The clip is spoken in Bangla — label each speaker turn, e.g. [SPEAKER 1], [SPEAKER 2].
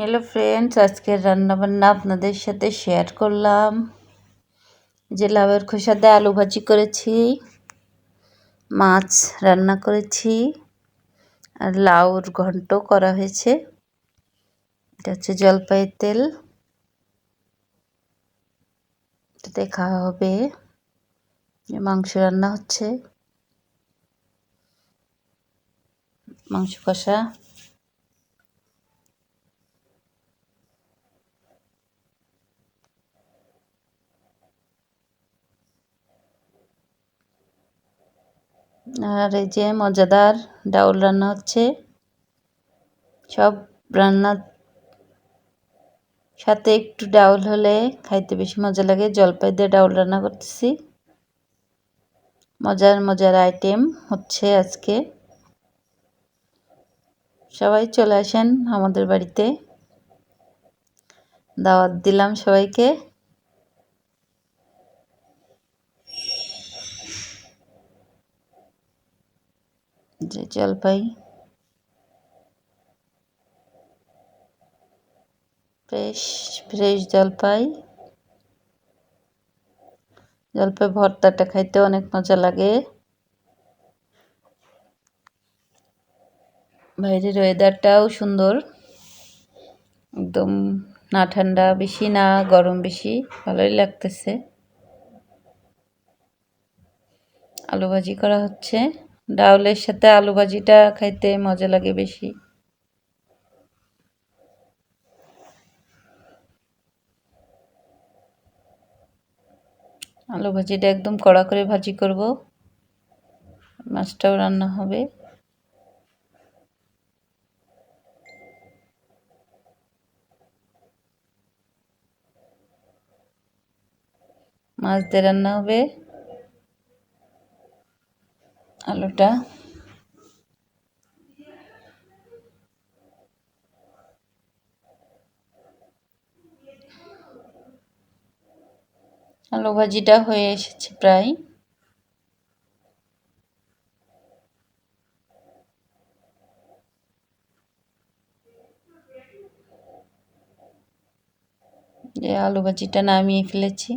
[SPEAKER 1] হ্যালো ফ্রেন্ডস, আজকের রান্নাবান্না আপনাদের সাথে শেয়ার করলাম। যে লাউয়ের খোসা দিয়ে আলু ভাজি করেছি, মাছ রান্না করেছি, আর লাউর ঘন্ট করা হয়েছে। এটা হচ্ছে জলপাইয়ের তেল, এটাতে খাওয়া হবে। মাংস রান্না হচ্ছে, মাংস কষা। আর এই যে মজাদার ডাউল রান্না হচ্ছে। সব রান্নার সাথে একটু ডাউল হলে খাইতে বেশি মজা লাগে। জলপাই দিয়ে ডাউল রান্না করতেছি। মজার মজার আইটেম হচ্ছে আজকে। সবাই চলে আসেন আমাদের বাড়িতে, দাওয়াত দিলাম সবাইকে। যে জলপাই, ফ্রেশ ফ্রেশ জলপাই। জলপাই ভর্তাটা খাইতে অনেক মজা লাগে। বাইরের ওয়েদারটাও সুন্দর, একদম না ঠান্ডা বেশি না গরম বেশি, ভালোই লাগতেছে। আলু ভাজি করা হচ্ছে। ডাউলের সাথে আলু ভাজিটা খাইতে মজা লাগে বেশি। আলু ভাজিটা একদম কড়া করে ভাজি করব। মাছটাও রান্না হবে। মাছ দিয়ে রান্না হবে। আলুটা আলু ভাজিটা হয়ে এসেছে প্রায়। যে আলু ভাজিটা নামিয়ে ফেলেছি।